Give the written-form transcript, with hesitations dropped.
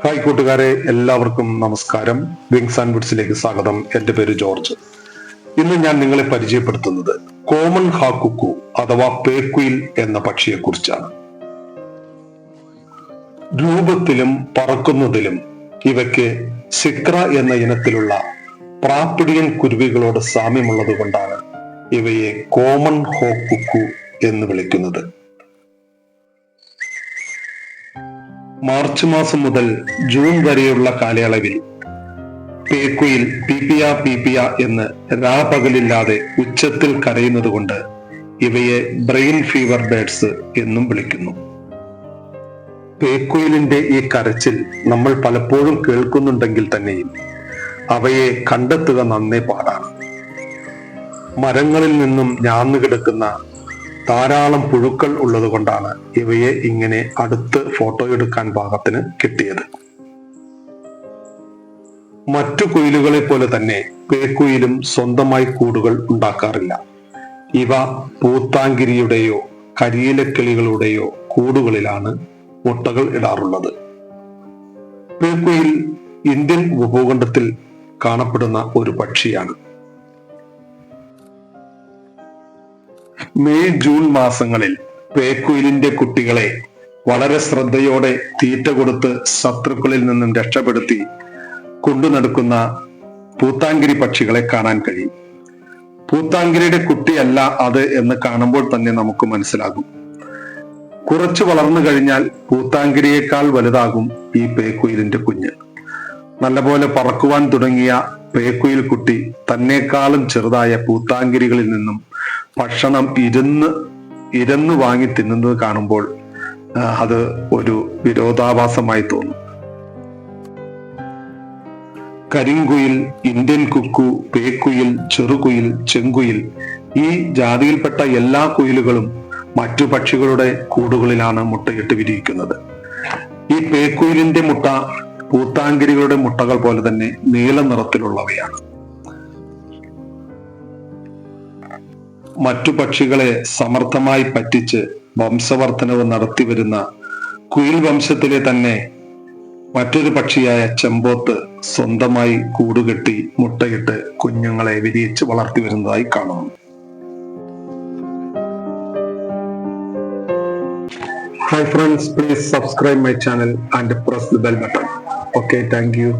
Hi കൂട്ടുകാരെ, എല്ലാവർക്കും നമസ്കാരം. വിങ്സ് ആൻഡ് വുഡ്സിലേക്ക് സ്വാഗതം. എൻ്റെ പേര് ജോർജ്. ഇന്ന് ഞാൻ നിങ്ങളെ പരിചയപ്പെടുത്തുന്നത് കോമൺ ഹാക്കുക്കു അഥവാ പേക്കുയിൽ എന്ന പക്ഷിയെ കുറിച്ചാണ്. രൂപത്തിലും പറക്കുന്നതിലും ഇവയ്ക്ക് സിക്ര എന്ന ഇനത്തിലുള്ള പ്രാപ്പിടിയൻ കുരുവികളോട് സാമ്യമുള്ളത് കൊണ്ടാണ് ഇവയെ കോമൺ ഹോക്കുക്കു എന്ന് വിളിക്കുന്നത്. മാർച്ച് മാസം മുതൽ ജൂൺ വരെയുള്ള കാലയളവിൽ പേക്കുയിൽ പീപ്പിയ പീപ്പിയ എന്ന് രാപകലില്ലാതെ ഉച്ചത്തിൽ കരയുന്നത് കൊണ്ട് ഇവയെ ബ്രെയിൻ ഫീവർ ബേർഡ്സ് എന്നും വിളിക്കുന്നു. പേക്കുയിലിന്റെ ഈ കരച്ചിൽ നമ്മൾ പലപ്പോഴും കേൾക്കുന്നുണ്ടെങ്കിൽ തന്നെയും അവയെ കണ്ടെത്തുക നന്നേ പാടാണ്. മരങ്ങളിൽ നിന്നും ഞാന്നു കിടക്കുന്ന ധാരാളം പുഴുക്കൾ ഉള്ളത് കൊണ്ടാണ് ഇവയെ ഇങ്ങനെ അടുത്ത് ഫോട്ടോ എടുക്കാൻ പാകത്തിന് കിട്ടിയത്. മറ്റു കുയിലുകളെ പോലെ തന്നെ പേക്കുയിലും സ്വന്തമായി കൂടുകൾ ഉണ്ടാക്കാറില്ല. ഇവ പൂത്താങ്കിരിയുടെയോ കരിയിലക്കിളികളുടെയോ കൂടുകളിലാണ് മുട്ടകൾ ഇടാറുള്ളത്. പേക്കുയിൽ ഇന്ത്യൻ ഉപഭൂഖണ്ഡത്തിൽ കാണപ്പെടുന്ന ഒരു പക്ഷിയാണ്. മെയ് ജൂൺ മാസങ്ങളിൽ പേക്കുയിലിന്റെ കുട്ടികളെ വളരെ ശ്രദ്ധയോടെ തീറ്റ കൊടുത്ത് ശത്രുക്കളിൽ നിന്നും രക്ഷപ്പെടുത്തി കൊണ്ടു നടക്കുന്ന പൂത്താങ്കിരി പക്ഷികളെ കാണാൻ കഴിയും. പൂത്താങ്കിരിയുടെ കുട്ടിയല്ല അത് എന്ന് കാണുമ്പോൾ തന്നെ നമുക്ക് മനസ്സിലാകും. കുറച്ചു വളർന്നു കഴിഞ്ഞാൽ പൂത്താങ്കിരിയേക്കാൾ വലുതാകും ഈ പേക്കുയിലിന്റെ കുഞ്ഞ്. നല്ലപോലെ പറക്കുവാൻ തുടങ്ങിയ പേക്കുയിൽ കുട്ടി തന്നെക്കാളും ചെറുതായ പൂത്താങ്കിരികളിൽ നിന്നും ഭക്ഷണം ഇരന്നു വാങ്ങി തിന്നുന്നത് കാണുമ്പോൾ അത് ഒരു വിരോധാഭാസമായി തോന്നും. കരിങ്കുയിൽ, ഇന്ത്യൻ കുക്കു, പേക്കുയിൽ, ചെറുകുയിൽ, ചെങ്കുയിൽ ഈ ജാതിയിൽപ്പെട്ട എല്ലാ കുയിലുകളും മറ്റു പക്ഷികളുടെ കൂടുകളിലാണ് മുട്ടയിട്ട് വിരിയിക്കുന്നത്. ഈ പേക്കുയിലിന്റെ മുട്ട പൂത്താങ്കിരികളുടെ മുട്ടകൾ പോലെ തന്നെ നീല നിറത്തിലുള്ളവയാണ്. മറ്റു പക്ഷികളെ സമർത്ഥമായി പറ്റിച്ച് വംശവർദ്ധനവ് നടത്തി വരുന്ന കുയിൽ വംശത്തിലെ തന്നെ മറ്റൊരു പക്ഷിയായ ചെമ്പോത്ത് സ്വന്തമായി കൂടുകെട്ടി മുട്ടയിട്ട് കുഞ്ഞുങ്ങളെ വിരിയിച്ച് വളർത്തി വരുന്നതായി കാണുന്നു. Hi friends, please subscribe my channel and press the bell button. Okay, thank you.